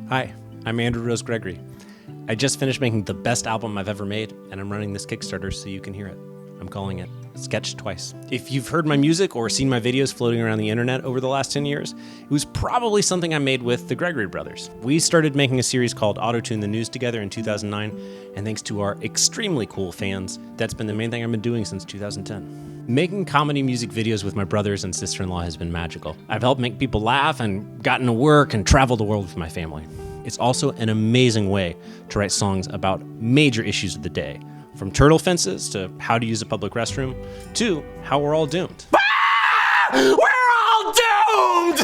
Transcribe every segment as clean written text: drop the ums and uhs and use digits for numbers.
Hi, I'm Andrew Rose Gregory. I just finished making the best album I've ever made, and I'm running this Kickstarter so you can hear it. I'm calling it Sketched Twice. If you've heard my music or seen my videos floating around the internet over the last 10 years, it was probably something I made with the Gregory brothers. We started making a series called Auto-Tune the News together in 2009, and thanks to our extremely cool fans, that's been the main thing I've been doing since 2010. Making comedy music videos with my brothers and sister-in-law has been magical. I've helped make people laugh and gotten to work and travel the world with my family. It's also an amazing way to write songs about major issues of the day, from turtle fences to how to use a public restroom to how we're all doomed. We're all doomed!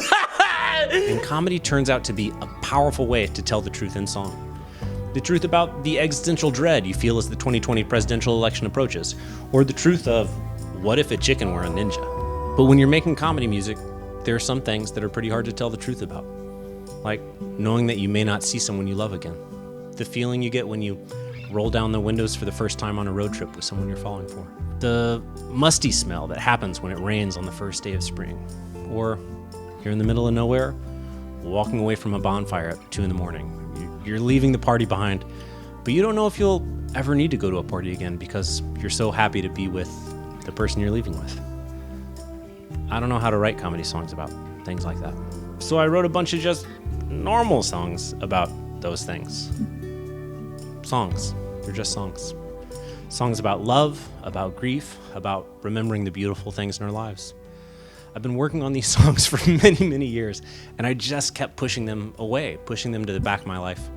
And comedy turns out to be a powerful way to tell the truth in song. The truth about the existential dread you feel as the 2020 presidential election approaches, or the truth of what if a chicken were a ninja? But when you're making comedy music, there are some things that are pretty hard to tell the truth about. Like knowing that you may not see someone you love again. The feeling you get when you roll down the windows for the first time on a road trip with someone you're falling for. The musty smell that happens when it rains on the first day of spring. Or you're in the middle of nowhere, walking away from a bonfire at 2 a.m. You're leaving the party behind, but you don't know if you'll ever need to go to a party again because you're so happy to be with the person you're leaving with. I don't know how to write comedy songs about things like that. So I wrote a bunch of just normal songs about those things. Songs. They're just songs. Songs about love, about grief, about remembering the beautiful things in our lives. I've been working on these songs for many, many years, and I just kept pushing them away, pushing them to the back of my life.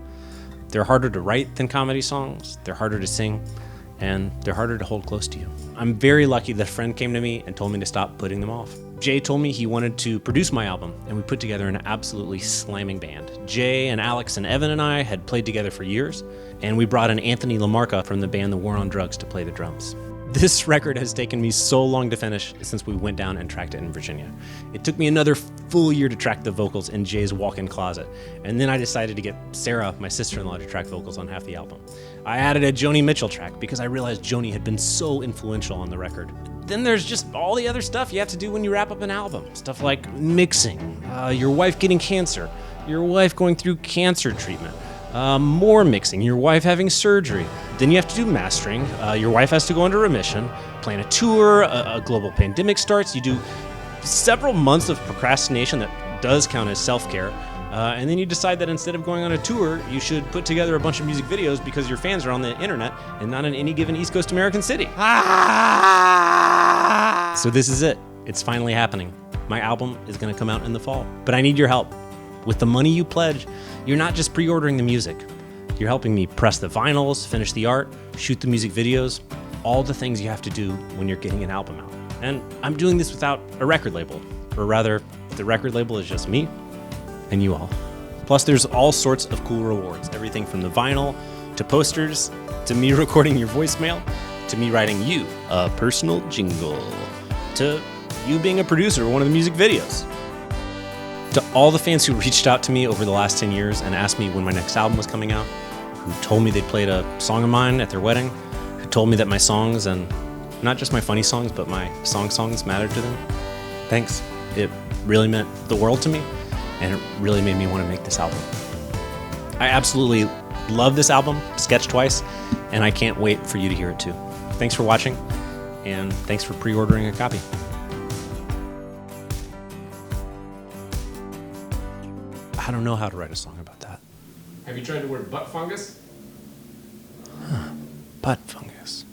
They're harder to write than comedy songs, they're harder to sing, and they're harder to hold close to you. I'm very lucky that a friend came to me and told me to stop putting them off. Jay told me he wanted to produce my album, and we put together an absolutely slamming band. Jay and Alex and Evan and I had played together for years, and we brought in Anthony LaMarca from the band The War on Drugs to play the drums. This record has taken me so long to finish since we went down and tracked it in Virginia. It took me another full year to track the vocals in Jay's walk-in closet, and then I decided to get Sarah, my sister-in-law, to track vocals on half the album. I added a Joni Mitchell track because I realized Joni had been so influential on the record. Then there's just all the other stuff you have to do when you wrap up an album. Stuff like mixing, your wife getting cancer, your wife going through cancer treatment, more mixing, your wife having surgery. Then you have to do mastering, your wife has to go into remission, plan a tour, a global pandemic starts, you do several months of procrastination that does count as self-care, and then you decide that instead of going on a tour, you should put together a bunch of music videos because your fans are on the internet and not in any given East Coast American city. So this is it. It's finally happening. My album is going to come out in the fall, but I need your help. With the money you pledge, you're not just pre-ordering the music. You're helping me press the vinyls, finish the art, shoot the music videos, all the things you have to do when you're getting an album out. And I'm doing this without a record label, or rather, the record label is just me and you all. Plus, there's all sorts of cool rewards, everything from the vinyl to posters to me recording your voicemail to me writing you a personal jingle to you being a producer of one of the music videos. To all the fans who reached out to me over the last 10 years and asked me when my next album was coming out, who told me they'd played a song of mine at their wedding, who told me that my songs, and not just my funny songs, but my songs mattered to them, thanks. It really meant the world to me, and it really made me want to make this album. I absolutely love this album, Sketched Twice, and I can't wait for you to hear it too. Thanks for watching, and thanks for pre-ordering a copy. I don't know how to write a song about that. Have you tried the word butt fungus? Butt fungus.